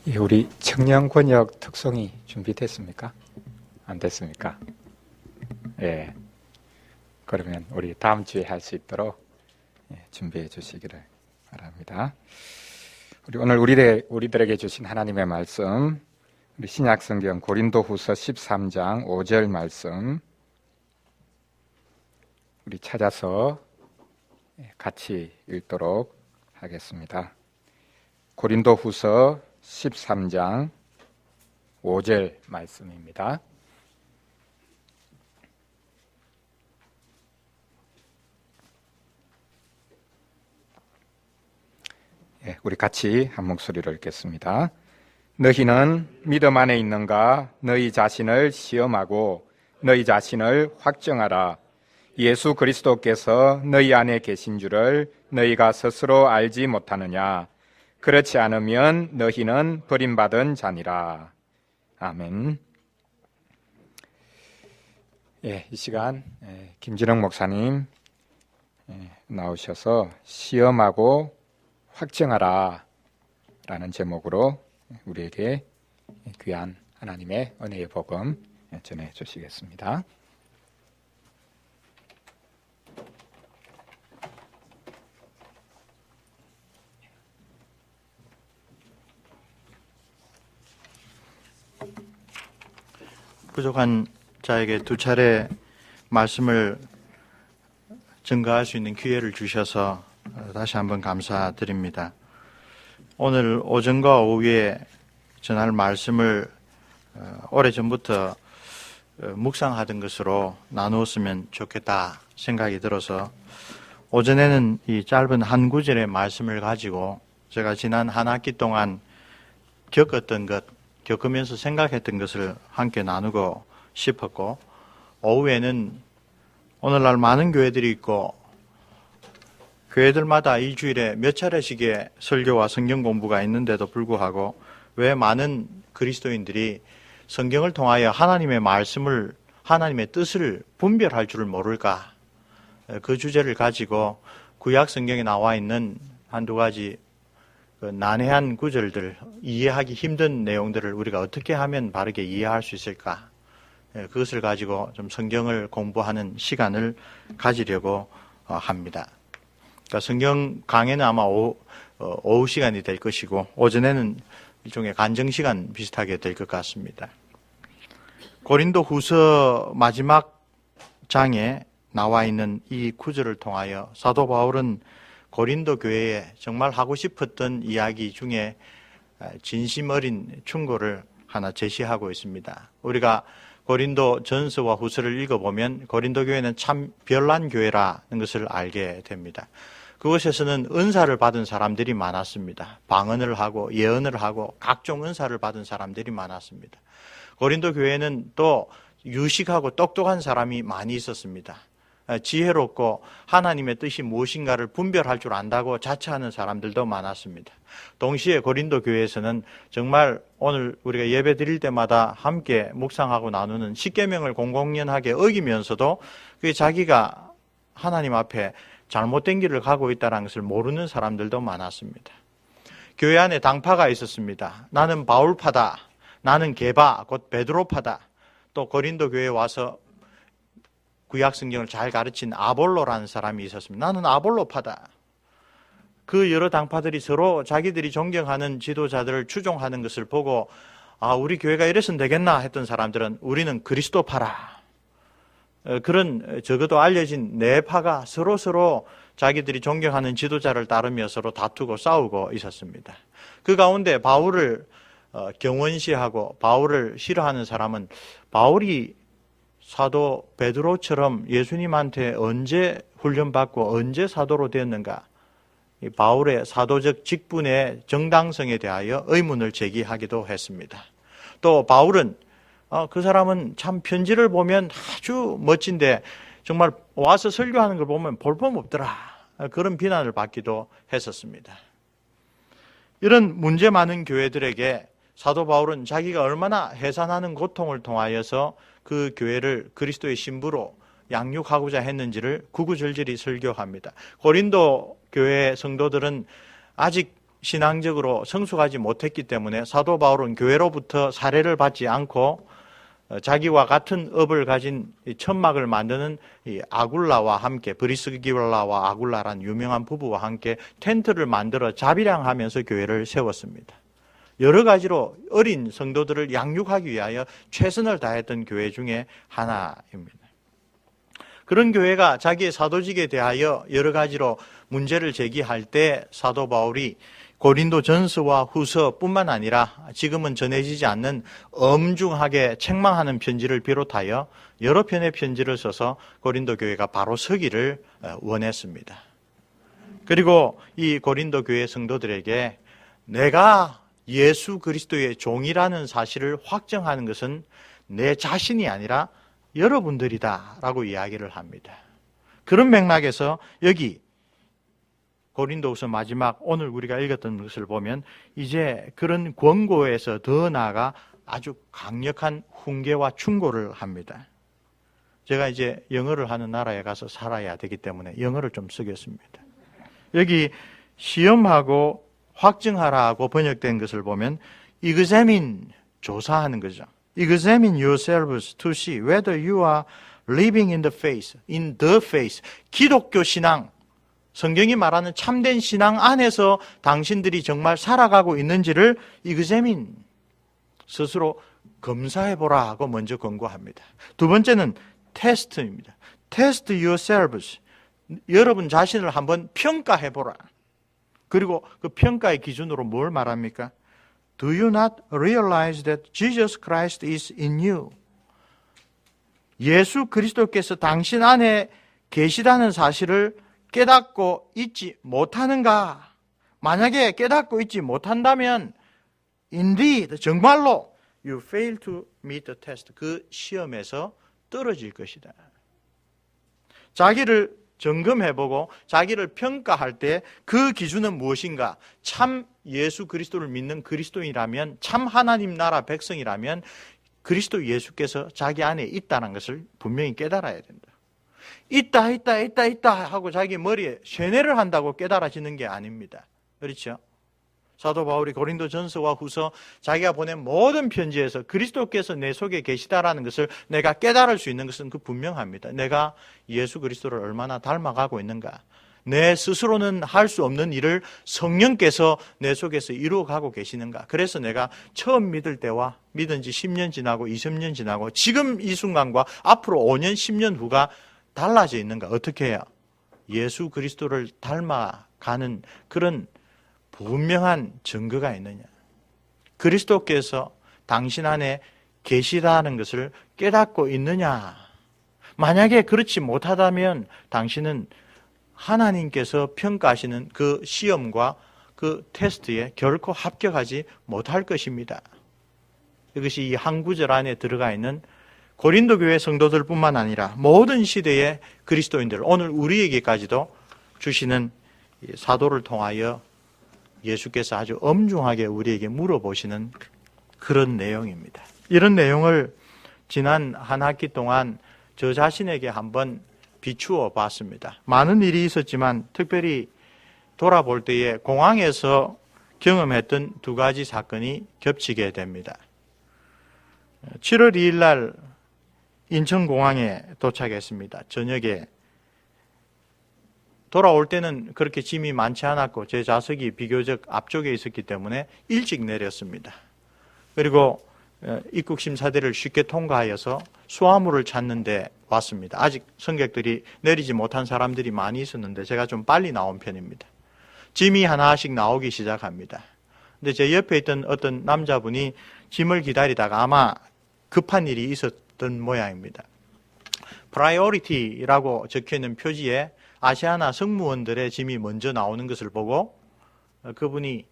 우리 청년 권역 특송이 준비됐습니까? 안 됐습니까? 예. 그러면 우리 다음 주에 할 수 있도록 준비해 주시기를 바랍니다. 오늘 우리들에게 주신 하나님의 말씀, 우리 신약성경 고린도후서 13장 5절 말씀 우리 찾아서 같이 읽도록 하겠습니다. 고린도후서 13장 5절 말씀입니다. 우리 같이 한 목소리로 읽겠습니다. 너희는 믿음 안에 있는가? 너희 자신을 시험하고 너희 자신을 확정하라. 예수 그리스도께서 너희 안에 계신 줄을 너희가 스스로 알지 못하느냐? 그렇지 않으면 너희는 버림받은 자니라. 아멘. 이 시간 김진영 목사님 나오셔서 시험하고 확정하라 라는 제목으로 우리에게 귀한 하나님의 은혜의 복음 전해 주시겠습니다. 부족한 자에게 두 차례 말씀을 증거할 수 있는 기회를 주셔서 다시 한번 감사드립니다. 오늘 오전과 오후에 전할 말씀을 오래전부터 묵상하던 것으로 나누었으면 좋겠다 생각이 들어서 오전에는 이 짧은 한 구절의 말씀을 가지고 제가 지난 한 학기 동안 겪었던 것, 겪으면서 생각했던 것을 함께 나누고 싶었고, 오후에는 오늘날 많은 교회들이 있고 교회들마다 일주일에 몇 차례씩의 설교와 성경 공부가 있는데도 불구하고 왜 많은 그리스도인들이 성경을 통하여 하나님의 말씀을, 하나님의 뜻을 분별할 줄을 모를까? 그 주제를 가지고 구약 성경에 나와 있는 한두 가지 난해한 구절들, 이해하기 힘든 내용들을 우리가 어떻게 하면 바르게 이해할 수 있을까? 그것을 가지고 좀 성경을 공부하는 시간을 가지려고 합니다. 그러니까 성경 강의는 아마 오후 시간이 될 것이고 오전에는 일종의 간증 시간 비슷하게 될 것 같습니다. 고린도 후서 마지막 장에 나와 있는 이 구절을 통하여 사도 바울은 고린도 교회에 정말 하고 싶었던 이야기 중에 진심 어린 충고를 하나 제시하고 있습니다. 우리가 고린도 전서와 후서를 읽어보면 고린도 교회는 참 별난 교회라는 것을 알게 됩니다. 그곳에서는 은사를 받은 사람들이 많았습니다. 방언을 하고 예언을 하고 각종 은사를 받은 사람들이 많았습니다. 고린도 교회는 또 유식하고 똑똑한 사람이 많이 있었습니다. 지혜롭고 하나님의 뜻이 무엇인가를 분별할 줄 안다고 자처하는 사람들도 많았습니다. 동시에 고린도 교회에서는 정말 오늘 우리가 예배 드릴 때마다 함께 묵상하고 나누는 십계명을 공공연하게 어기면서도 그게 자기가 하나님 앞에 잘못된 길을 가고 있다는 것을 모르는 사람들도 많았습니다. 교회 안에 당파가 있었습니다. 나는 바울파다, 나는 게바, 곧 베드로파다. 또 고린도 교회에 와서 구약 성경을 잘 가르친 아볼로라는 사람이 있었습니다. 나는 아볼로파다. 그 여러 당파들이 서로 자기들이 존경하는 지도자들을 추종하는 것을 보고 우리 교회가 이래서는 되겠나 했던 사람들은 우리는 그리스도파라. 그런 적어도 알려진 네 파가 서로 자기들이 존경하는 지도자를 따르며 서로 다투고 싸우고 있었습니다. 그 가운데 바울을 경원시하고 바울을 싫어하는 사람은 바울이 사도 베드로처럼 예수님한테 언제 훈련받고 언제 사도로 되었는가? 이 바울의 사도적 직분의 정당성에 대하여 의문을 제기하기도 했습니다. 또 바울은 그 사람은 참 편지를 보면 아주 멋진데 정말 와서 설교하는 걸 보면 볼품없더라. 그런 비난을 받기도 했었습니다. 이런 문제 많은 교회들에게 사도 바울은 자기가 얼마나 해산하는 고통을 통하여서 그 교회를 그리스도의 신부로 양육하고자 했는지를 구구절절히 설교합니다. 고린도 교회 성도들은 아직 신앙적으로 성숙하지 못했기 때문에 사도 바울은 교회로부터 사례를 받지 않고 자기와 같은 업을 가진 천막을 만드는 이 아굴라와 함께, 브리스길라와 아굴라란 유명한 부부와 함께 텐트를 만들어 자비량하면서 교회를 세웠습니다. 여러 가지로 어린 성도들을 양육하기 위하여 최선을 다했던 교회 중에 하나입니다. 그런 교회가 자기의 사도직에 대하여 여러 가지로 문제를 제기할 때 사도 바울이 고린도 전서와 후서뿐만 아니라 지금은 전해지지 않는 엄중하게 책망하는 편지를 비롯하여 여러 편의 편지를 써서 고린도 교회가 바로 서기를 원했습니다. 그리고 이 고린도 교회 성도들에게 내가 예수 그리스도의 종이라는 사실을 확정하는 것은 내 자신이 아니라 여러분들이다 라고 이야기를 합니다. 그런 맥락에서 여기 고린도후서 마지막 오늘 우리가 읽었던 것을 보면 이제 그런 권고에서 더 나아가 아주 강력한 훈계와 충고를 합니다. 제가 이제 영어를 하는 나라에 가서 살아야 되기 때문에 영어를 좀 쓰겠습니다. 여기 시험하고 확증하라고 번역된 것을 보면 examine, 조사하는 거죠. Examine yourselves to see whether you are living in the faith. 기독교 신앙, 성경이 말하는 참된 신앙 안에서 당신들이 정말 살아가고 있는지를 examine, 스스로 검사해보라 하고 먼저 권고합니다. 두 번째는 test입니다. Test yourselves. 여러분 자신을 한번 평가해보라. 그리고 그 평가의 기준으로 뭘 말합니까? Do you not realize that Jesus Christ is in you? 예수 그리스도께서 당신 안에 계시다는 사실을 깨닫고 있지 못하는가? 만약에 깨닫고 있지 못한다면 indeed, 정말로 you fail to meet the test. 그 시험에서 떨어질 것이다. 자기를 점검해보고 자기를 평가할 때 그 기준은 무엇인가? 참 예수 그리스도를 믿는 그리스도인이라면, 참 하나님 나라 백성이라면 그리스도 예수께서 자기 안에 있다는 것을 분명히 깨달아야 된다. 있다 하고 자기 머리에 쇠뇌를 한다고 깨달아지는 게 아닙니다. 그렇죠? 사도 바울이 고린도 전서와 후서 자기가 보낸 모든 편지에서 그리스도께서 내 속에 계시다라는 것을 내가 깨달을 수 있는 것은 그 분명합니다. 내가 예수 그리스도를 얼마나 닮아가고 있는가. 내 스스로는 할 수 없는 일을 성령께서 내 속에서 이루어가고 계시는가. 그래서 내가 처음 믿을 때와 믿은 지 10년 지나고 20년 지나고 지금 이 순간과 앞으로 5년, 10년 후가 달라져 있는가. 어떻게 해야 예수 그리스도를 닮아가는 그런 분명한 증거가 있느냐. 그리스도께서 당신 안에 계시다는 것을 깨닫고 있느냐. 만약에 그렇지 못하다면 당신은 하나님께서 평가하시는 그 시험과 그 테스트에 결코 합격하지 못할 것입니다. 이것이 이 한 구절 안에 들어가 있는 고린도 교회 성도들뿐만 아니라 모든 시대의 그리스도인들, 오늘 우리에게까지도 주시는 사도를 통하여 예수께서 아주 엄중하게 우리에게 물어보시는 그런 내용입니다. 이런 내용을 지난 한 학기 동안 저 자신에게 한번 비추어 봤습니다. 많은 일이 있었지만 특별히 돌아볼 때에 공항에서 경험했던 두 가지 사건이 겹치게 됩니다. 7월 2일 날 인천공항에 도착했습니다. 저녁에 돌아올 때는 그렇게 짐이 많지 않았고 제 좌석이 비교적 앞쪽에 있었기 때문에 일찍 내렸습니다. 그리고 입국 심사대를 쉽게 통과하여서 수화물을 찾는데 왔습니다. 아직 승객들이 내리지 못한 사람들이 많이 있었는데 제가 좀 빨리 나온 편입니다. 짐이 하나씩 나오기 시작합니다. 근데 제 옆에 있던 어떤 남자분이 짐을 기다리다가 아마 급한 일이 있었던 모양입니다. Priority라고 적혀있는 표지에 아시아나 승무원들의 짐이 먼저 나오는 것을 보고 그분이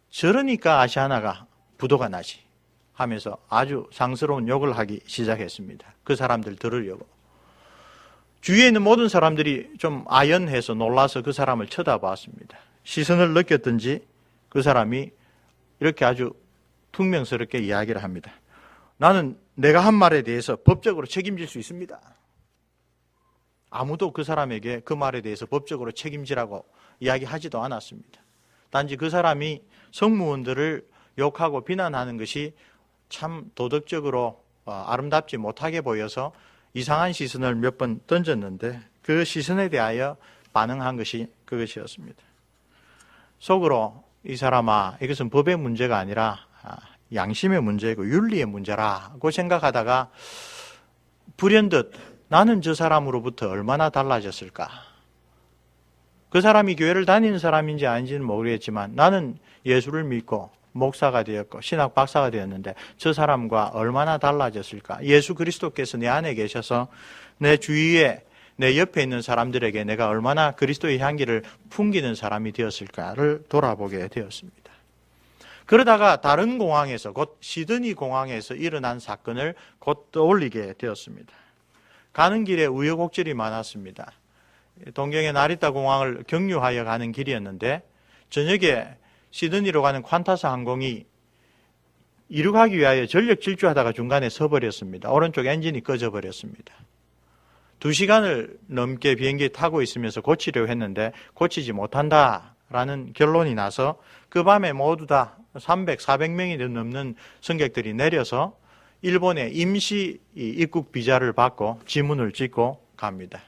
저러니까 아시아나가 부도가 나지 하면서 아주 상스러운 욕을 하기 시작했습니다. 그 사람들 들으려고. 주위에 있는 모든 사람들이 좀 아연해서 놀라서 그 사람을 쳐다봤습니다. 시선을 느꼈던지 그 사람이 이렇게 아주 퉁명스럽게 이야기를 합니다. 나는 내가 한 말에 대해서 법적으로 책임질 수 있습니다. 아무도 그 사람에게 그 말에 대해서 법적으로 책임지라고 이야기하지도 않았습니다. 단지 그 사람이 성무원들을 욕하고 비난하는 것이 참 도덕적으로 아름답지 못하게 보여서 이상한 시선을 몇 번 던졌는데 그 시선에 대하여 반응한 것이 그것이었습니다. 속으로 이 사람아, 이것은 법의 문제가 아니라 양심의 문제고 윤리의 문제라고 생각하다가 불현듯 나는 저 사람으로부터 얼마나 달라졌을까? 그 사람이 교회를 다니는 사람인지 아닌지는 모르겠지만 나는 예수를 믿고 목사가 되었고 신학 박사가 되었는데 저 사람과 얼마나 달라졌을까? 예수 그리스도께서 내 안에 계셔서 내 주위에 내 옆에 있는 사람들에게 내가 얼마나 그리스도의 향기를 풍기는 사람이 되었을까를 돌아보게 되었습니다. 그러다가 다른 공항에서 곧 시드니 공항에서 일어난 사건을 곧 떠올리게 되었습니다. 가는 길에 우여곡절이 많았습니다. 동경의 나리타 공항을 경유하여 가는 길이었는데 저녁에 시드니로 가는 콴타스 항공이 이륙하기 위하여 전력 질주하다가 중간에 서버렸습니다. 오른쪽 엔진이 꺼져버렸습니다. 2시간을 넘게 비행기에 타고 있으면서 고치려고 했는데 고치지 못한다라는 결론이 나서 그 밤에 모두 다 300, 400명이 넘는 승객들이 내려서 일본에 임시 입국 비자를 받고 지문을 찍고 갑니다.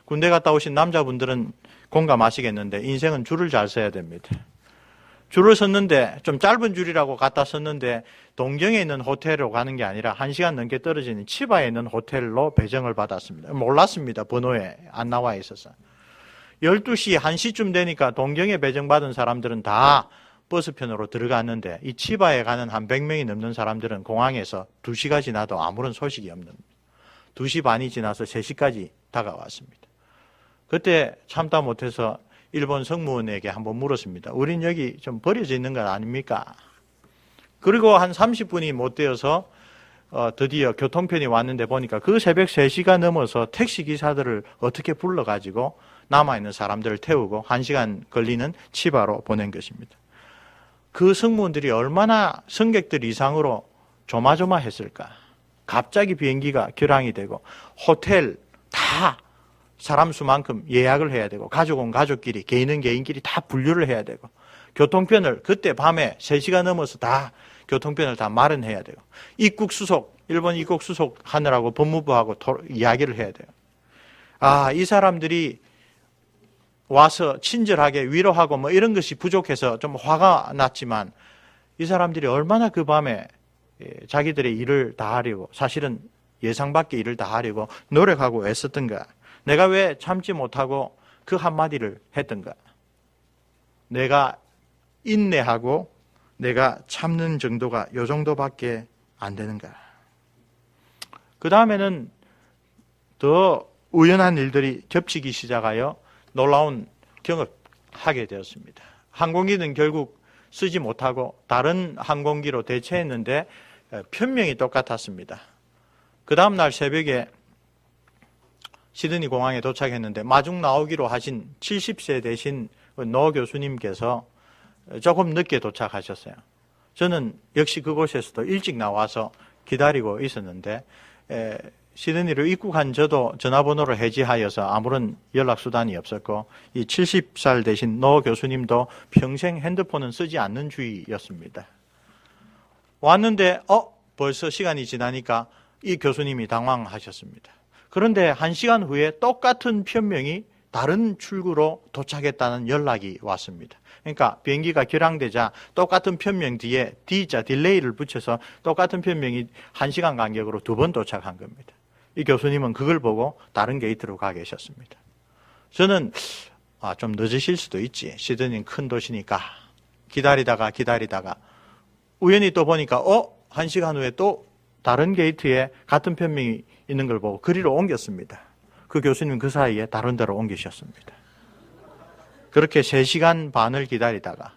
군대 갔다 오신 남자분들은 공감하시겠는데 인생은 줄을 잘 서야 됩니다. 줄을 섰는데 좀 짧은 줄이라고 갖다 섰는데 동경에 있는 호텔로 가는 게 아니라 1시간 넘게 떨어져 있는 치바에 있는 호텔로 배정을 받았습니다. 몰랐습니다. 번호에 안 나와 있어서. 12시, 1시쯤 되니까 동경에 배정받은 사람들은 다 버스편으로 들어갔는데 이 치바에 가는 한 100명이 넘는 사람들은 공항에서 2시가 지나도 아무런 소식이 없는 2시 반이 지나서 3시까지 다가왔습니다. 그때 참다 못해서 일본 승무원에게 한번 물었습니다. 우린 여기 좀 버려져 있는 건 아닙니까? 그리고 한 30분이 못 되어서 드디어 교통편이 왔는데 보니까 그 새벽 3시가 넘어서 택시기사들을 어떻게 불러가지고 남아있는 사람들을 태우고 1시간 걸리는 치바로 보낸 것입니다. 그 승무원들이 얼마나 승객들 이상으로 조마조마했을까? 갑자기 비행기가 결항이 되고 호텔 다 사람 수만큼 예약을 해야 되고 가족은 가족끼리 개인은 개인끼리 다 분류를 해야 되고 교통편을 그때 밤에 3시가 넘어서 다 교통편을 다 마련해야 되고 입국 수속 일본 입국 수속 하느라고 법무부하고 이야기를 해야 돼요. 이 사람들이 와서 친절하게 위로하고 뭐 이런 것이 부족해서 좀 화가 났지만 이 사람들이 얼마나 그 밤에 자기들의 일을 다 하려고 사실은 예상 밖의 일을 다 하려고 노력하고 애썼던가. 내가 왜 참지 못하고 그 한마디를 했던가? 내가 인내하고 내가 참는 정도가 요 정도밖에 안 되는가? 그 다음에는 더 우연한 일들이 겹치기 시작하여 놀라운 경험을 하게 되었습니다. 항공기는 결국 쓰지 못하고 다른 항공기로 대체했는데 편명이 똑같았습니다. 그 다음날 새벽에 시드니 공항에 도착했는데 마중 나오기로 하신 70세 되신 노 교수님께서 조금 늦게 도착하셨어요. 저는 역시 그곳에서도 일찍 나와서 기다리고 있었는데 시드니로 입국한 저도 전화번호를 해지하여서 아무런 연락수단이 없었고 이 70살 되신 노 교수님도 평생 핸드폰은 쓰지 않는 주의였습니다. 왔는데 벌써 시간이 지나니까 이 교수님이 당황하셨습니다. 그런데 1시간 후에 똑같은 편명이 다른 출구로 도착했다는 연락이 왔습니다. 그러니까 비행기가 결항되자 똑같은 편명 뒤에 D자 딜레이를 붙여서 똑같은 편명이 1시간 간격으로 2번 도착한 겁니다. 이 교수님은 그걸 보고 다른 게이트로 가 계셨습니다. 저는 좀 늦으실 수도 있지. 시드니는 큰 도시니까 기다리다가 우연히 또 보니까 1시간 후에 또 다른 게이트에 같은 편명이 있는 걸 보고 그리로 옮겼습니다. 그 교수님 그 사이에 다른 데로 옮기셨습니다. 그렇게 3시간 반을 기다리다가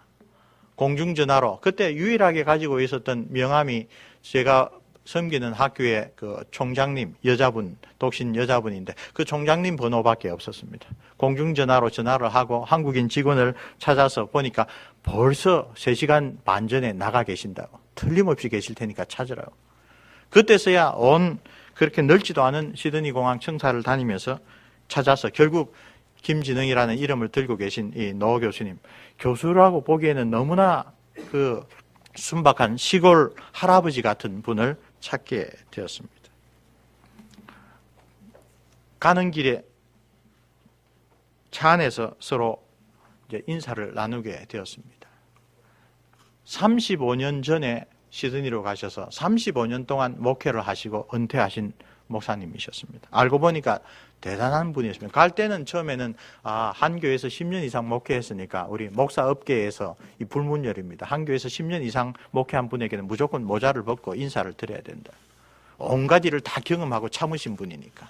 공중전화로 그때 유일하게 가지고 있었던 명함이 제가 섬기는 학교의 그 총장님 여자분 독신 여자분인데 그 총장님 번호밖에 없었습니다. 공중전화로 전화를 하고 한국인 직원을 찾아서 보니까 벌써 3시간 반 전에 나가 계신다고. 틀림없이 계실 테니까 찾으라고. 그때서야 그렇게 넓지도 않은 시드니 공항 청사를 다니면서 찾아서 결국 김진흥이라는 이름을 들고 계신 이 노 교수님, 교수라고 보기에는 너무나 그 순박한 시골 할아버지 같은 분을 찾게 되었습니다. 가는 길에 차 안에서 서로 이제 인사를 나누게 되었습니다. 35년 전에 시드니로 가셔서 35년 동안 목회를 하시고 은퇴하신 목사님이셨습니다. 알고 보니까 대단한 분이었습니다. 갈 때는 처음에는 한 교회에서 10년 이상 목회했으니까 우리 목사 업계에서 이 불문율입니다. 한 교회에서 10년 이상 목회한 분에게는 무조건 모자를 벗고 인사를 드려야 된다. 온갖 일을 다 경험하고 참으신 분이니까.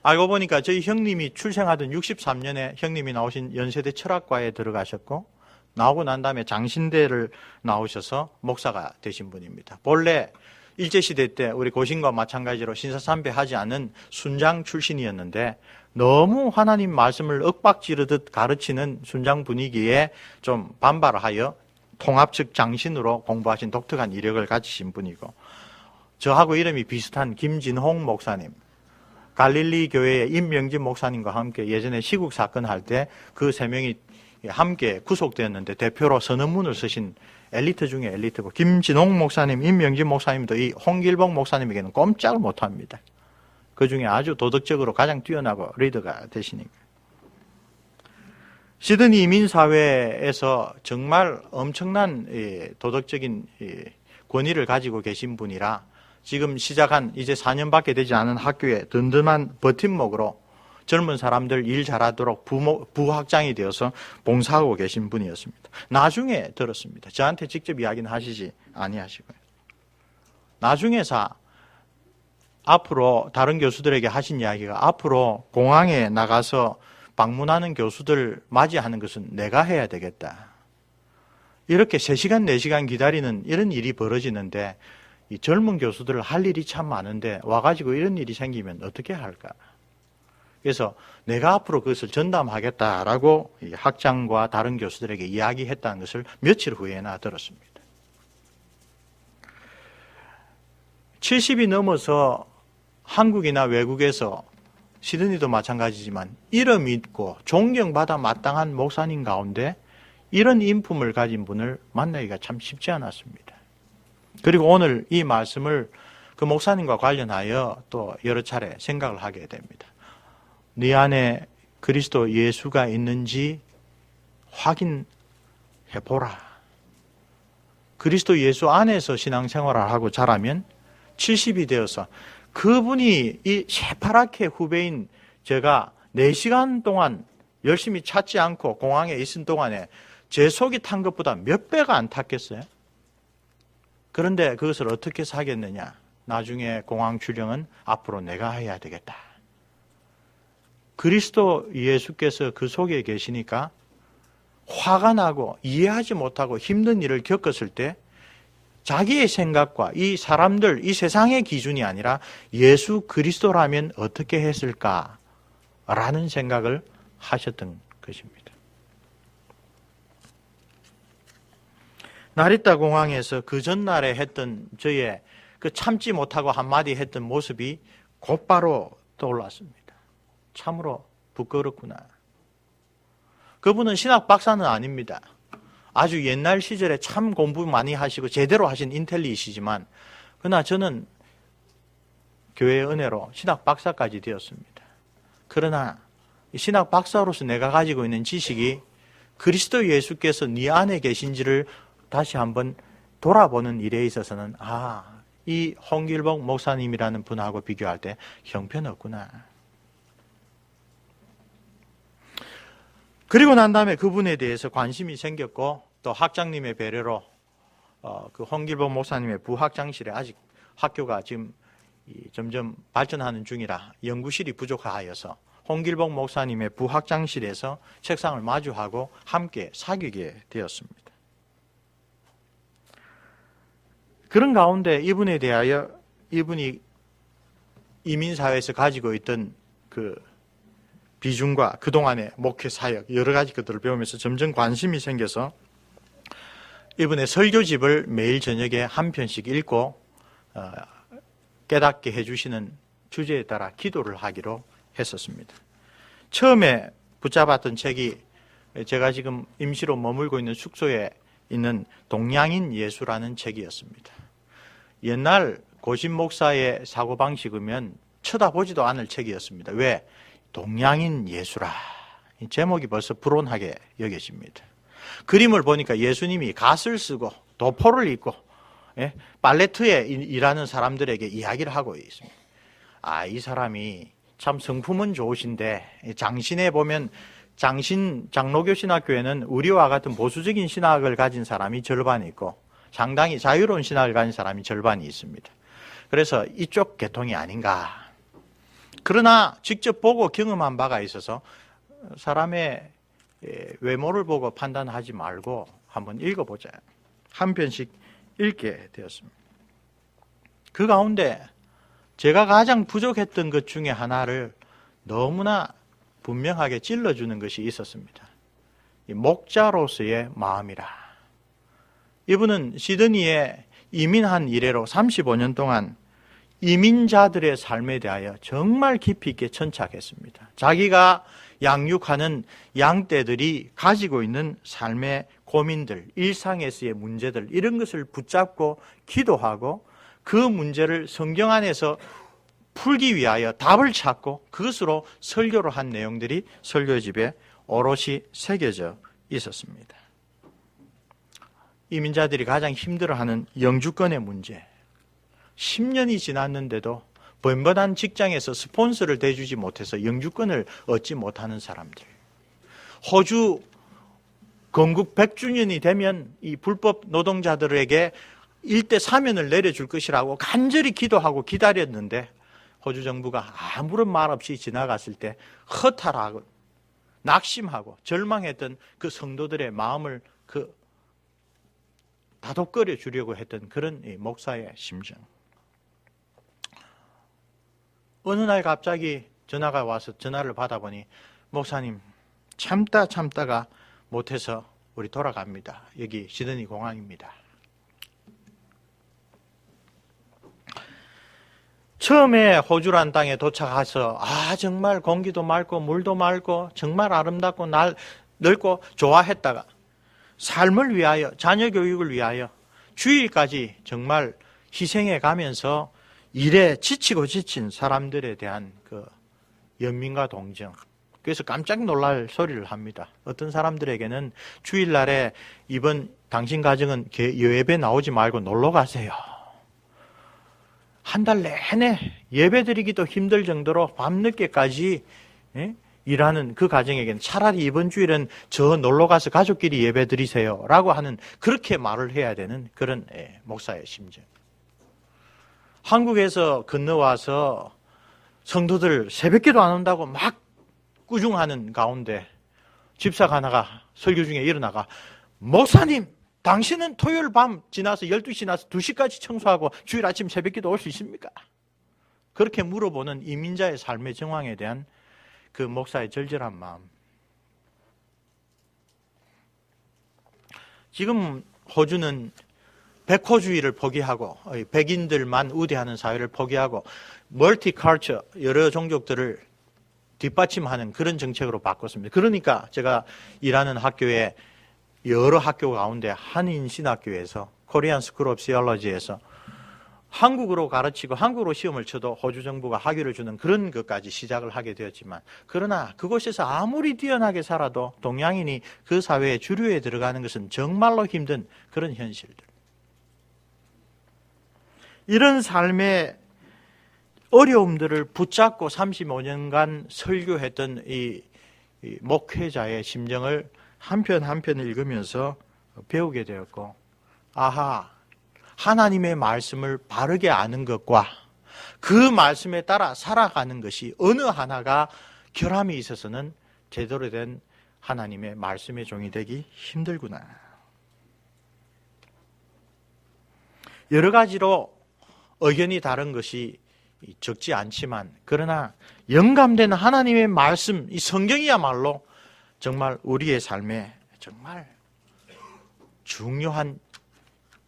알고 보니까 저희 형님이 출생하던 63년에 형님이 나오신 연세대 철학과에 들어가셨고, 나오고 난 다음에 장신대를 나오셔서 목사가 되신 분입니다. 본래 일제시대 때 우리 고신과 마찬가지로 신사참배하지 않은 순장 출신이었는데, 너무 하나님 말씀을 윽박지르듯 가르치는 순장 분위기에 좀 반발을 하여 통합측 장신으로 공부하신 독특한 이력을 가지신 분이고, 저하고 이름이 비슷한 김진홍 목사님, 갈릴리 교회의 임명진 목사님과 함께 예전에 시국 사건 할 때 그 세 명이 함께 구속되었는데 대표로 선언문을 쓰신 엘리트 중에 엘리트고, 김진홍 목사님, 임명진 목사님도 이 홍길봉 목사님에게는 꼼짝을 못합니다. 그 중에 아주 도덕적으로 가장 뛰어나고 리더가 되시니까. 시드니 이민사회에서 정말 엄청난 도덕적인 권위를 가지고 계신 분이라 지금 시작한 이제 4년밖에 되지 않은 학교에 든든한 버팀목으로 젊은 사람들 일 잘하도록 부학장이 되어서 봉사하고 계신 분이었습니다. 나중에 들었습니다. 저한테 직접 이야기는 하시지 아니하시고요. 나중에서 앞으로 다른 교수들에게 하신 이야기가, 앞으로 공항에 나가서 방문하는 교수들 맞이하는 것은 내가 해야 되겠다. 이렇게 3시간, 4시간 기다리는 이런 일이 벌어지는데 이 젊은 교수들 할 일이 참 많은데 와가지고 이런 일이 생기면 어떻게 할까? 그래서 내가 앞으로 그것을 전담하겠다라고 이 학장과 다른 교수들에게 이야기했다는 것을 며칠 후에나 들었습니다. 70이 넘어서 한국이나 외국에서, 시드니도 마찬가지지만 이름 있고 존경받아 마땅한 목사님 가운데 이런 인품을 가진 분을 만나기가 참 쉽지 않았습니다. 그리고 오늘 이 말씀을 그 목사님과 관련하여 또 여러 차례 생각을 하게 됩니다. 네 안에 그리스도 예수가 있는지 확인해보라. 그리스도 예수 안에서 신앙생활을 하고 자라면 70이 되어서 그분이 이 새파랗게 후배인 제가 4시간 동안 열심히 찾지 않고 공항에 있은 동안에 제 속이 탄 것보다 몇 배가 안 탔겠어요? 그런데 그것을 어떻게 사겠느냐? 나중에 공항 출령은 앞으로 내가 해야 되겠다. 그리스도 예수께서 그 속에 계시니까 화가 나고 이해하지 못하고 힘든 일을 겪었을 때 자기의 생각과 이 사람들, 이 세상의 기준이 아니라 예수 그리스도라면 어떻게 했을까라는 생각을 하셨던 것입니다. 나리타 공항에서 그 전날에 했던 저의 그 참지 못하고 한마디 했던 모습이 곧바로 떠올랐습니다. 참으로 부끄럽구나. 그분은 신학 박사는 아닙니다. 아주 옛날 시절에 참 공부 많이 하시고 제대로 하신 인텔리이시지만, 그러나 저는 교회의 은혜로 신학 박사까지 되었습니다. 그러나 신학 박사로서 내가 가지고 있는 지식이 그리스도 예수께서 네 안에 계신지를 다시 한번 돌아보는 일에 있어서는 이 홍길봉 목사님이라는 분하고 비교할 때 형편없구나. 그리고 난 다음에 그분에 대해서 관심이 생겼고, 또 학장님의 배려로 그 홍길봉 목사님의 부학장실에, 아직 학교가 지금 점점 발전하는 중이라 연구실이 부족하여서 홍길봉 목사님의 부학장실에서 책상을 마주하고 함께 사귀게 되었습니다. 그런 가운데 이분에 대하여 이분이 이민사회에서 가지고 있던 그 비중과 그동안의 목회 사역, 여러 가지 것들을 배우면서 점점 관심이 생겨서 이분의 설교집을 매일 저녁에 한 편씩 읽고 깨닫게 해주시는 주제에 따라 기도를 하기로 했었습니다. 처음에 붙잡았던 책이 제가 지금 임시로 머물고 있는 숙소에 있는 동양인 예수라는 책이었습니다. 옛날 고신 목사의 사고방식이면 쳐다보지도 않을 책이었습니다. 왜? 동양인 예수라. 이 제목이 벌써 불온하게 여겨집니다. 그림을 보니까 예수님이 갓을 쓰고 도포를 입고 팔레트에 일하는 사람들에게 이야기를 하고 있습니다. 이 사람이 참 성품은 좋으신데 장신에 보면 장로교 신학교에는 우리와 같은 보수적인 신학을 가진 사람이 절반 있고 상당히 자유로운 신학을 가진 사람이 절반이 있습니다. 그래서 이쪽 계통이 아닌가. 그러나 직접 보고 경험한 바가 있어서 사람의 외모를 보고 판단하지 말고 한번 읽어보자. 한 편씩 읽게 되었습니다. 그 가운데 제가 가장 부족했던 것 중에 하나를 너무나 분명하게 찔러주는 것이 있었습니다. 목자로서의 마음이라. 이분은 시드니에 이민한 이래로 35년 동안 이민자들의 삶에 대하여 정말 깊이 있게 천착했습니다. 자기가 양육하는 양떼들이 가지고 있는 삶의 고민들, 일상에서의 문제들, 이런 것을 붙잡고 기도하고 그 문제를 성경 안에서 풀기 위하여 답을 찾고 그것으로 설교를 한 내용들이 설교집에 오롯이 새겨져 있었습니다. 이민자들이 가장 힘들어하는 영주권의 문제, 10년이 지났는데도 번번한 직장에서 스폰서를 대주지 못해서 영주권을 얻지 못하는 사람들, 호주 건국 100주년이 되면 이 불법 노동자들에게 일대 사면을 내려줄 것이라고 간절히 기도하고 기다렸는데 호주 정부가 아무런 말 없이 지나갔을 때 허탈하고 낙심하고 절망했던 그 성도들의 마음을 다독거려 주려고 했던 그런 목사의 심정. 어느 날 갑자기 전화가 와서 전화를 받아보니 목사님 참다가 못해서 우리 돌아갑니다. 여기 시드니 공항입니다. 처음에 호주란 땅에 도착해서 정말 공기도 맑고 물도 맑고 정말 아름답고 넓고 좋아했다가 삶을 위하여 자녀 교육을 위하여 주일까지 정말 희생해 가면서 일에 지치고 지친 사람들에 대한 그 연민과 동정, 그래서 깜짝 놀랄 소리를 합니다. 어떤 사람들에게는 주일날에 이번 당신 가정은 예배 나오지 말고 놀러 가세요. 한 달 내내 예배 드리기도 힘들 정도로 밤늦게까지 일하는 그 가정에게는 차라리 이번 주일은 저 놀러 가서 가족끼리 예배 드리세요 라고 하는, 그렇게 말을 해야 되는 그런 목사의 심정. 한국에서 건너와서 성도들 새벽기도 안 온다고 막 꾸중하는 가운데 집사가 하나가 설교 중에 일어나가, 목사님 당신은 토요일 밤 지나서 12시 지나서 2시까지 청소하고 주일 아침 새벽기도 올 수 있습니까? 그렇게 물어보는 이민자의 삶의 정황에 대한 그 목사의 절절한 마음. 지금 호주는 백호주의를 포기하고 백인들만 우대하는 사회를 포기하고 멀티컬처, 여러 종족들을 뒷받침하는 그런 정책으로 바꿨습니다. 그러니까 제가 일하는 학교에 여러 학교 가운데 한인 신학교에서 코리안 스쿨 오브 시올로지에서 한국어로 가르치고 한국어로 시험을 쳐도 호주 정부가 학위를 주는 그런 것까지 시작을 하게 되었지만, 그러나 그곳에서 아무리 뛰어나게 살아도 동양인이 그 사회의 주류에 들어가는 것은 정말로 힘든 그런 현실들. 이런 삶의 어려움들을 붙잡고 35년간 설교했던 이 목회자의 심정을 한 편 한 편 읽으면서 배우게 되었고, 하나님의 말씀을 바르게 아는 것과 그 말씀에 따라 살아가는 것이 어느 하나가 결함이 있어서는 제대로 된 하나님의 말씀의 종이 되기 힘들구나. 여러 가지로 의견이 다른 것이 적지 않지만, 그러나 영감된 하나님의 말씀, 이 성경이야말로 정말 우리의 삶에 정말 중요한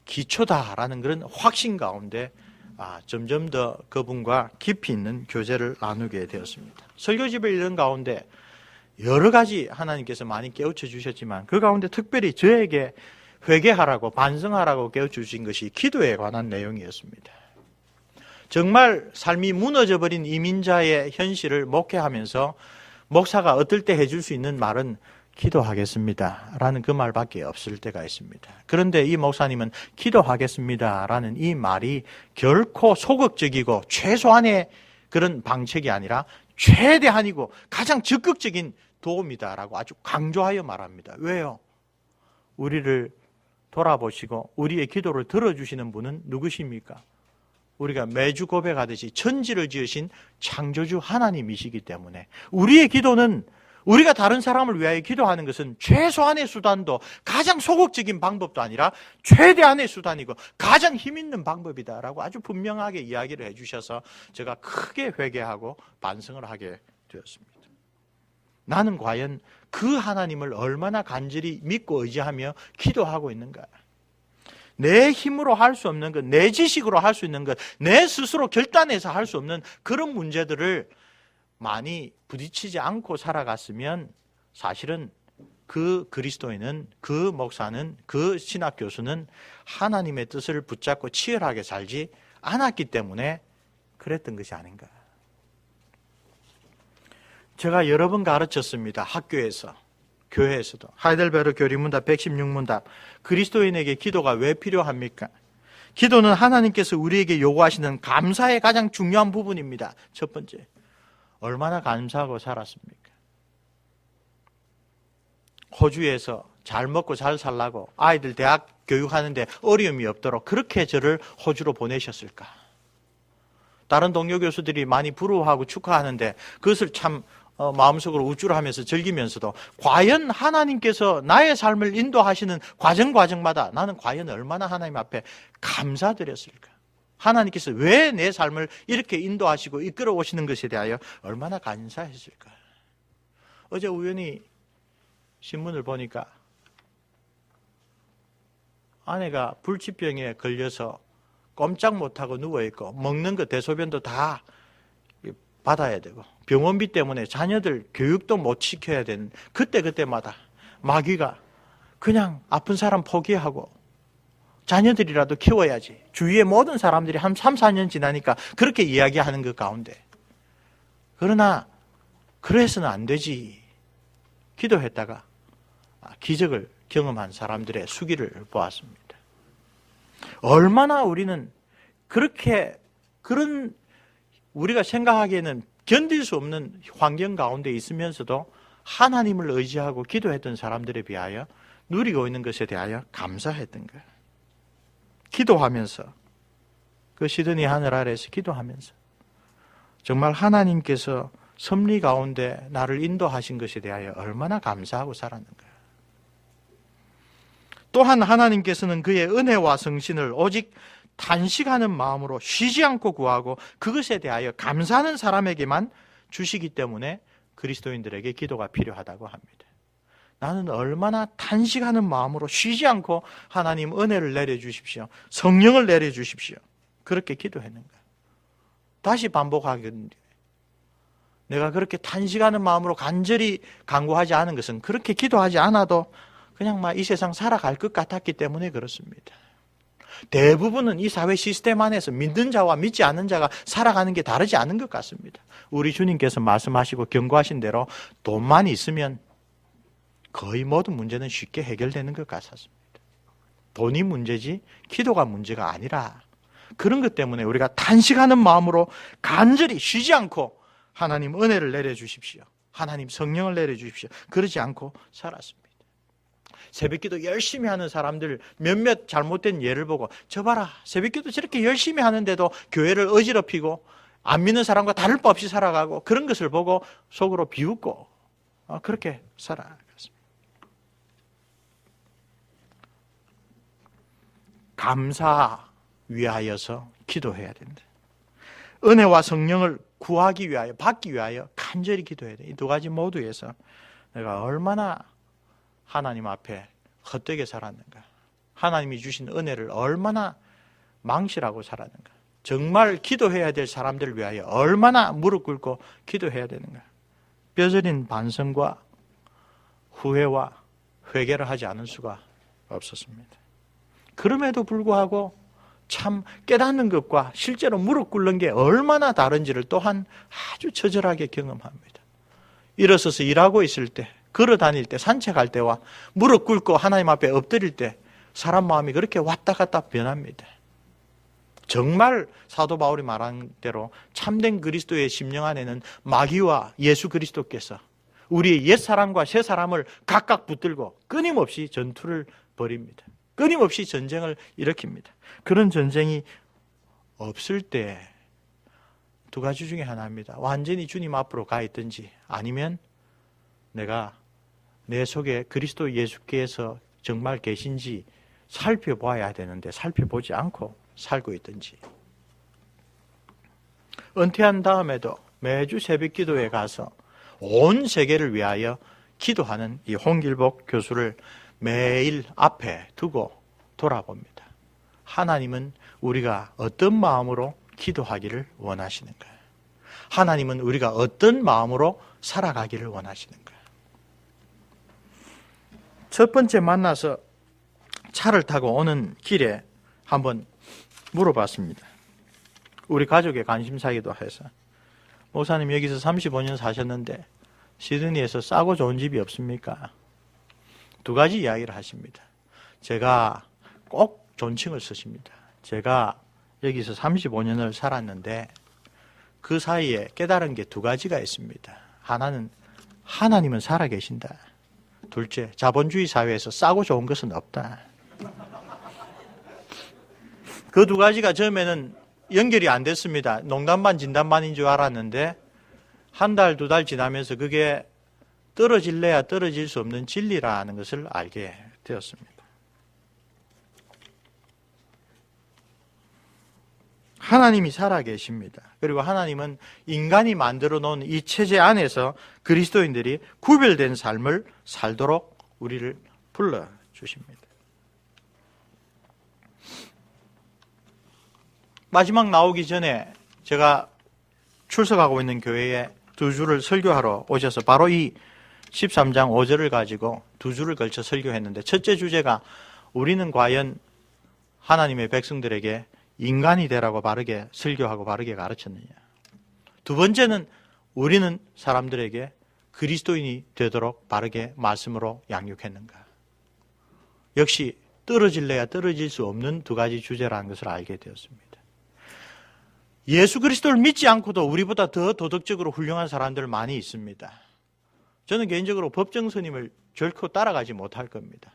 기초다라는 그런 확신 가운데 점점 더 그분과 깊이 있는 교제를 나누게 되었습니다. 설교집을 읽는 가운데 여러 가지 하나님께서 많이 깨우쳐 주셨지만 그 가운데 특별히 저에게 회개하라고 반성하라고 깨우쳐 주신 것이 기도에 관한 내용이었습니다. 정말 삶이 무너져버린 이민자의 현실을 목회하면서 목사가 어떨 때 해줄 수 있는 말은 기도하겠습니다 라는 그 말밖에 없을 때가 있습니다. 그런데 이 목사님은 기도하겠습니다 라는 이 말이 결코 소극적이고 최소한의 그런 방책이 아니라 최대한이고 가장 적극적인 도움이다 라고 아주 강조하여 말합니다. 왜요? 우리를 돌아보시고 우리의 기도를 들어주시는 분은 누구십니까? 우리가 매주 고백하듯이 천지를 지으신 창조주 하나님이시기 때문에 우리의 기도는 우리가 다른 사람을 위하여 기도하는 것은 최소한의 수단도 가장 소극적인 방법도 아니라 최대한의 수단이고 가장 힘 있는 방법이다라고 아주 분명하게 이야기를 해주셔서 제가 크게 회개하고 반성을 하게 되었습니다. 나는 과연 그 하나님을 얼마나 간절히 믿고 의지하며 기도하고 있는가? 내 힘으로 할 수 없는 것, 내 지식으로 할 수 있는 것, 내 스스로 결단해서 할 수 없는 그런 문제들을 많이 부딪히지 않고 살아갔으면 사실은 그 그리스도인은, 그 목사는, 그 신학 교수는 하나님의 뜻을 붙잡고 치열하게 살지 않았기 때문에 그랬던 것이 아닌가. 제가 여러 번 가르쳤습니다. 학교에서, 교회에서도. 하이델베르 교리문답 116문답. 그리스도인에게 기도가 왜 필요합니까? 기도는 하나님께서 우리에게 요구하시는 감사의 가장 중요한 부분입니다. 첫 번째. 얼마나 감사하고 살았습니까? 호주에서 잘 먹고 잘 살라고 아이들 대학 교육하는데 어려움이 없도록 그렇게 저를 호주로 보내셨을까? 다른 동료 교수들이 많이 부러워하고 축하하는데 그것을 참 마음속으로 우쭐하면서 즐기면서도 과연 하나님께서 나의 삶을 인도하시는 과정마다 나는 과연 얼마나 하나님 앞에 감사드렸을까? 하나님께서 왜 내 삶을 이렇게 인도하시고 이끌어 오시는 것에 대하여 얼마나 감사했을까? 어제 우연히 신문을 보니까 아내가 불치병에 걸려서 꼼짝 못하고 누워있고 먹는 거 대소변도 다 받아야 되고 병원비 때문에 자녀들 교육도 못 시켜야 되는 그때마다 마귀가 그냥 아픈 사람 포기하고 자녀들이라도 키워야지. 주위의 모든 사람들이 한 3, 4년 지나니까 그렇게 이야기하는 것 가운데. 그러나 그래서는 안 되지. 기도했다가 기적을 경험한 사람들의 수기를 보았습니다. 얼마나 우리는 그런 우리가 생각하기에는 견딜 수 없는 환경 가운데 있으면서도 하나님을 의지하고 기도했던 사람들에 비하여 누리고 있는 것에 대하여 감사했던 거예요. 기도하면서 그 시드니 하늘 아래에서 기도하면서 정말 하나님께서 섭리 가운데 나를 인도하신 것에 대하여 얼마나 감사하고 살았는가. 또한 하나님께서는 그의 은혜와 성신을 오직 단식하는 마음으로 쉬지 않고 구하고 그것에 대하여 감사하는 사람에게만 주시기 때문에 그리스도인들에게 기도가 필요하다고 합니다. 나는 얼마나 단식하는 마음으로 쉬지 않고 하나님 은혜를 내려주십시오. 성령을 내려주십시오. 그렇게 기도했는가. 다시 반복하겠는데 내가 그렇게 단식하는 마음으로 간절히 간구하지 않은 것은 그렇게 기도하지 않아도 그냥 막 이 세상 살아갈 것 같았기 때문에 그렇습니다. 대부분은 이 사회 시스템 안에서 믿는 자와 믿지 않는 자가 살아가는 게 다르지 않은 것 같습니다. 우리 주님께서 말씀하시고 경고하신 대로 돈만 있으면 거의 모든 문제는 쉽게 해결되는 것 같았습니다. 돈이 문제지 기도가 문제가 아니라 그런 것 때문에 우리가 단식하는 마음으로 간절히 쉬지 않고 하나님 은혜를 내려주십시오. 하나님 성령을 내려주십시오. 그러지 않고 살았습니다. 새벽기도 열심히 하는 사람들 몇몇 잘못된 예를 보고 저 봐라 새벽기도 저렇게 열심히 하는데도 교회를 어지럽히고 안 믿는 사람과 다를 바 없이 살아가고 그런 것을 보고 속으로 비웃고 그렇게 살아갔습니다. 감사 위하여서 기도해야 된다. 은혜와 성령을 구하기 위하여 받기 위하여 간절히 기도해야 돼. 이 두 가지 모두에서 내가 얼마나 하나님 앞에 헛되게 살았는가. 하나님이 주신 은혜를 얼마나 망실하고 살았는가. 정말 기도해야 될 사람들을 위하여 얼마나 무릎 꿇고 기도해야 되는가. 뼈저린 반성과 후회와 회개를 하지 않을 수가 없었습니다. 그럼에도 불구하고 참 깨닫는 것과 실제로 무릎 꿇는 게 얼마나 다른지를 또한 아주 처절하게 경험합니다. 일어서서 일하고 있을 때, 걸어 다닐 때, 산책할 때와 무릎 꿇고 하나님 앞에 엎드릴 때 사람 마음이 그렇게 왔다 갔다 변합니다. 정말 사도 바울이 말한 대로 참된 그리스도의 심령 안에는 마귀와 예수 그리스도께서 우리의 옛사람과 새사람을 각각 붙들고 끊임없이 전투를 벌입니다. 끊임없이 전쟁을 일으킵니다. 그런 전쟁이 없을 때 두 가지 중에 하나입니다. 완전히 주님 앞으로 가 있든지 아니면 내가 내 속에 그리스도 예수께서 정말 계신지 살펴봐야 되는데 살펴보지 않고 살고 있든지. 은퇴한 다음에도 매주 새벽 기도에 가서 온 세계를 위하여 기도하는 이 홍길복 교수를 매일 앞에 두고 돌아봅니다. 하나님은 우리가 어떤 마음으로 기도하기를 원하시는가? 하나님은 우리가 어떤 마음으로 살아가기를 원하시는가? 첫 번째 만나서 차를 타고 오는 길에 한번 물어봤습니다. 우리 가족의 관심사기도 해서, 목사님 여기서 35년 사셨는데 시드니에서 싸고 좋은 집이 없습니까? 두 가지 이야기를 하십니다. 제가 꼭 존칭을 쓰십니다. 제가 여기서 35년을 살았는데 그 사이에 깨달은 게 두 가지가 있습니다. 하나는 하나님은 살아계신다. 둘째, 자본주의 사회에서 싸고 좋은 것은 없다. 그 두 가지가 처음에는 연결이 안 됐습니다. 농담반 진담반인 줄 알았는데 한 달, 두 달 지나면서 그게 떨어질래야 떨어질 수 없는 진리라는 것을 알게 되었습니다. 하나님이 살아계십니다. 그리고 하나님은 인간이 만들어 놓은 이 체제 안에서 그리스도인들이 구별된 삶을 살도록 우리를 불러주십니다. 마지막 나오기 전에 제가 출석하고 있는 교회에 두 주를 설교하러 오셔서 바로 이 13장 5절을 가지고 두 주를 걸쳐 설교했는데, 첫째 주제가 우리는 과연 하나님의 백성들에게 인간이 되라고 바르게 설교하고 바르게 가르쳤느냐. 두 번째는 우리는 사람들에게 그리스도인이 되도록 바르게 말씀으로 양육했는가. 역시 떨어질래야 떨어질 수 없는 두 가지 주제라는 것을 알게 되었습니다. 예수 그리스도를 믿지 않고도 우리보다 더 도덕적으로 훌륭한 사람들 많이 있습니다. 저는 개인적으로 법정 스님을 결코 따라가지 못할 겁니다.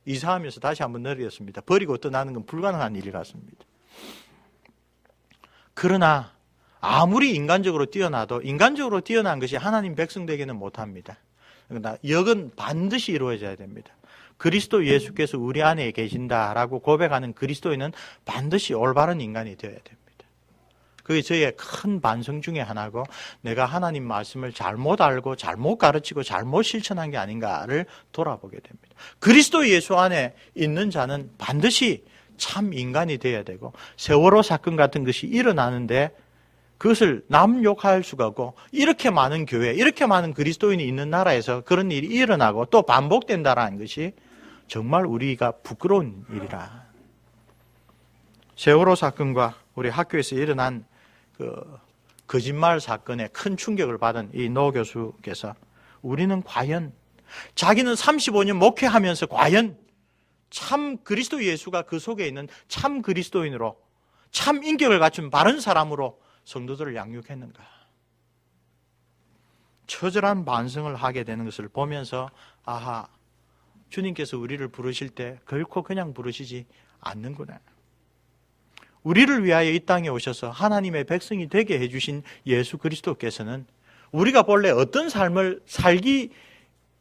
이사하면서 다시 한번 내렸습니다. 버리고 떠나는 건 불가능한 일 같습니다. 그러나 아무리 인간적으로 뛰어나도 인간적으로 뛰어난 것이 하나님 백성되게는 못합니다. 그러나 역은 반드시 이루어져야 됩니다. 그리스도 예수께서 우리 안에 계신다라고 고백하는 그리스도인은 반드시 올바른 인간이 되어야 됩니다. 그게 저의 큰 반성 중에 하나고, 내가 하나님 말씀을 잘못 알고 잘못 가르치고 잘못 실천한 게 아닌가를 돌아보게 됩니다. 그리스도 예수 안에 있는 자는 반드시 참 인간이 되어야 되고, 세월호 사건 같은 것이 일어나는데 그것을 남 욕할 수가 없고, 이렇게 많은 교회, 이렇게 많은 그리스도인이 있는 나라에서 그런 일이 일어나고 또 반복된다는 것이 정말 우리가 부끄러운 일이라. 세월호 사건과 우리 학교에서 일어난 그 거짓말 사건에 큰 충격을 받은 이 노 교수께서 우리는 과연 자기는 35년 목회하면서 과연 참 그리스도 예수가 그 속에 있는 참 그리스도인으로 참 인격을 갖춘 바른 사람으로 성도들을 양육했는가. 처절한 반성을 하게 되는 것을 보면서, 아하, 주님께서 우리를 부르실 때 결코 그냥 부르시지 않는구나. 우리를 위하여 이 땅에 오셔서 하나님의 백성이 되게 해주신 예수 그리스도께서는 우리가 본래 어떤 삶을 살기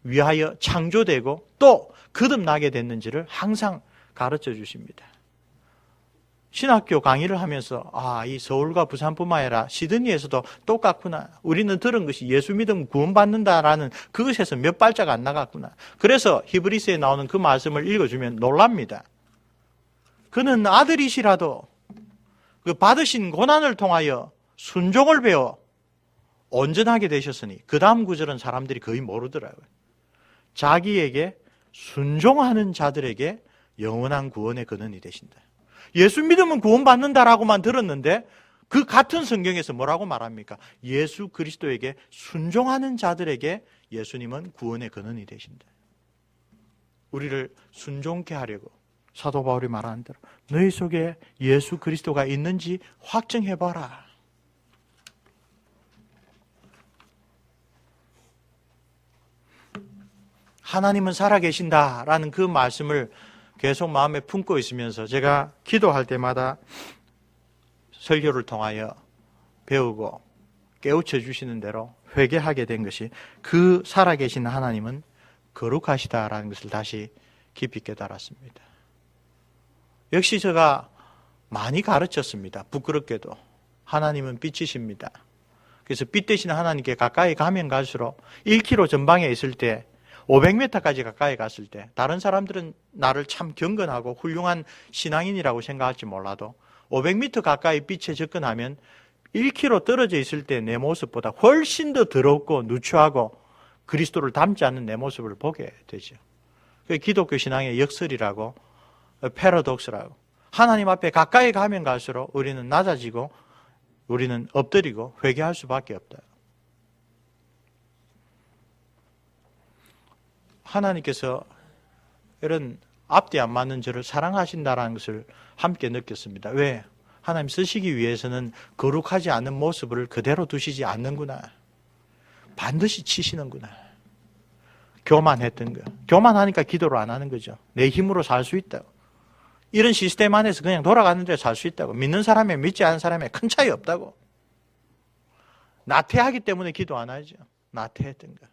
위하여 창조되고 또 거듭나게 됐는지를 항상 가르쳐 주십니다. 신학교 강의를 하면서 이 서울과 부산뿐만 아니라 시드니에서도 똑같구나. 우리는 들은 것이 예수 믿으면 구원받는다라는 그것에서 몇 발짝 안 나갔구나. 그래서 히브리서에 나오는 그 말씀을 읽어주면 놀랍니다. 그는 아들이시라도 그 받으신 고난을 통하여 순종을 배워 온전하게 되셨으니 그 다음 구절은 사람들이 거의 모르더라고요. 자기에게 순종하는 자들에게 영원한 구원의 근원이 되신다. 예수 믿으면 구원받는다라고만 들었는데 그 같은 성경에서 뭐라고 말합니까? 예수 그리스도에게 순종하는 자들에게 예수님은 구원의 근원이 되신다. 우리를 순종케 하려고 사도 바울이 말하는 대로 너희 속에 예수 그리스도가 있는지 확증해봐라. 하나님은 살아계신다라는 그 말씀을 계속 마음에 품고 있으면서 제가 기도할 때마다 설교를 통하여 배우고 깨우쳐 주시는 대로 회개하게 된 것이 그 살아계신 하나님은 거룩하시다라는 것을 다시 깊이 깨달았습니다. 역시 제가 많이 가르쳤습니다. 부끄럽게도. 하나님은 빛이십니다. 그래서 빛 대신 하나님께 가까이 가면 갈수록 1km 전방에 있을 때 500m까지 가까이 갔을 때 다른 사람들은 나를 참 경건하고 훌륭한 신앙인이라고 생각할지 몰라도 500m 가까이 빛에 접근하면 1km 떨어져 있을 때 내 모습보다 훨씬 더 더럽고 누추하고 그리스도를 닮지 않는 내 모습을 보게 되죠. 그게 기독교 신앙의 역설이라고, 패러독스라고. 하나님 앞에 가까이 가면 갈수록 우리는 낮아지고 우리는 엎드리고 회개할 수밖에 없다. 하나님께서 이런 앞뒤 안 맞는 저를 사랑하신다는 것을 함께 느꼈습니다. 왜? 하나님 쓰시기 위해서는 거룩하지 않은 모습을 그대로 두시지 않는구나. 반드시 치시는구나. 교만했던 거. 교만하니까 기도를 안 하는 거죠. 내 힘으로 살 수 있다고. 이런 시스템 안에서 그냥 돌아가는 데 살 수 있다고. 믿는 사람에 믿지 않은 사람에 큰 차이 없다고. 나태하기 때문에 기도 안 하죠. 나태했던 거.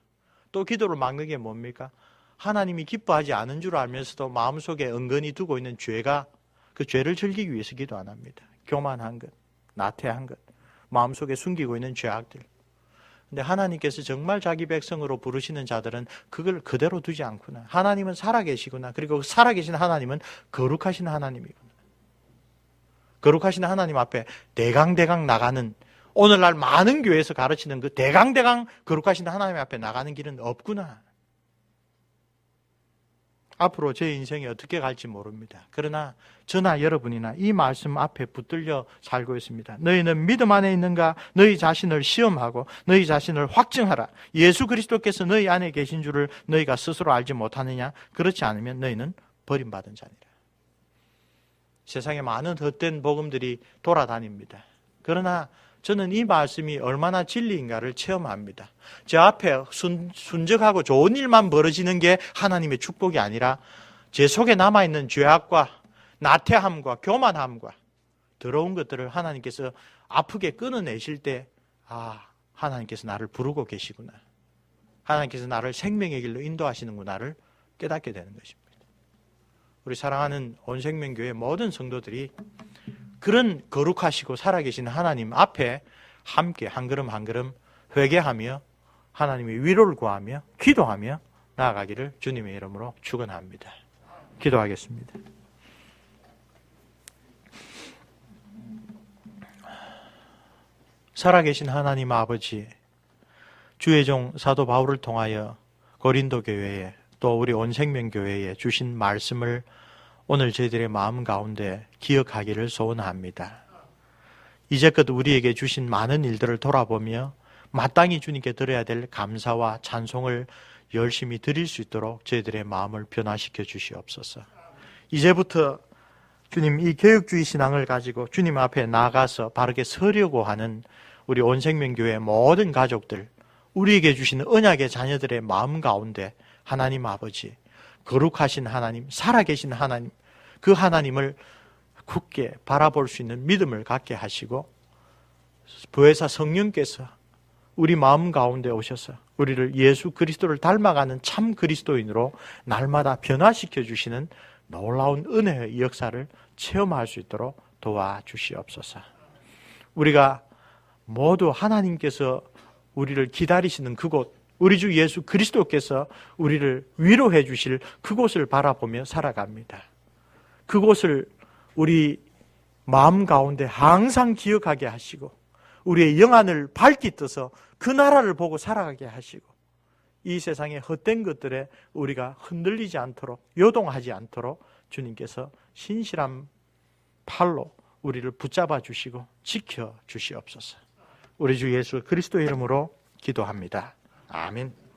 또 기도를 막는 게 뭡니까? 하나님이 기뻐하지 않은 줄 알면서도 마음속에 은근히 두고 있는 죄가 그 죄를 즐기기 위해서 기도 안 합니다. 교만한 것, 나태한 것, 마음속에 숨기고 있는 죄악들. 근데 하나님께서 정말 자기 백성으로 부르시는 자들은 그걸 그대로 두지 않구나. 하나님은 살아계시구나. 그리고 살아계신 하나님은 거룩하신 하나님이구나. 거룩하신 하나님 앞에 대강대강 나가는, 오늘날 많은 교회에서 가르치는 그 대강대강 거룩하신 하나님 앞에 나가는 길은 없구나. 앞으로 제 인생이 어떻게 갈지 모릅니다. 그러나 저나 여러분이나 이 말씀 앞에 붙들려 살고 있습니다. 너희는 믿음 안에 있는가? 너희 자신을 시험하고 너희 자신을 확증하라. 예수 그리스도께서 너희 안에 계신 줄을 너희가 스스로 알지 못하느냐? 그렇지 않으면 너희는 버림받은 자니라. 세상에 많은 헛된 복음들이 돌아다닙니다. 그러나 저는 이 말씀이 얼마나 진리인가를 체험합니다. 제 앞에 순적하고 좋은 일만 벌어지는 게 하나님의 축복이 아니라 제 속에 남아있는 죄악과 나태함과 교만함과 더러운 것들을 하나님께서 아프게 끊어내실 때, 아, 하나님께서 나를 부르고 계시구나. 하나님께서 나를 생명의 길로 인도하시는구나를 깨닫게 되는 것입니다. 우리 사랑하는 온생명교회 모든 성도들이 그런 거룩하시고 살아계신 하나님 앞에 함께 한 걸음 한 걸음 회개하며 하나님의 위로를 구하며 기도하며 나아가기를 주님의 이름으로 축원합니다. 기도하겠습니다. 살아계신 하나님 아버지, 주의 종 사도 바울을 통하여 고린도 교회에 또 우리 온생명교회에 주신 말씀을 오늘 저희들의 마음 가운데 기억하기를 소원합니다. 이제껏 우리에게 주신 많은 일들을 돌아보며 마땅히 주님께 드려야 될 감사와 찬송을 열심히 드릴 수 있도록 저희들의 마음을 변화시켜 주시옵소서. 이제부터 주님, 이 개혁주의 신앙을 가지고 주님 앞에 나가서 바르게 서려고 하는 우리 온생명교회 모든 가족들, 우리에게 주시는 언약의 자녀들의 마음 가운데 하나님 아버지, 거룩하신 하나님, 살아계신 하나님, 그 하나님을 굳게 바라볼 수 있는 믿음을 갖게 하시고 보혜사 성령께서 우리 마음 가운데 오셔서 우리를 예수 그리스도를 닮아가는 참 그리스도인으로 날마다 변화시켜 주시는 놀라운 은혜의 역사를 체험할 수 있도록 도와주시옵소서. 우리가 모두 하나님께서 우리를 기다리시는 그곳, 우리 주 예수 그리스도께서 우리를 위로해 주실 그곳을 바라보며 살아갑니다. 그곳을 우리 마음 가운데 항상 기억하게 하시고 우리의 영안을 밝히 떠서 그 나라를 보고 살아가게 하시고 이 세상의 헛된 것들에 우리가 흔들리지 않도록 요동하지 않도록 주님께서 신실한 팔로 우리를 붙잡아 주시고 지켜 주시옵소서. 우리 주 예수 그리스도의 이름으로 기도합니다. 아멘.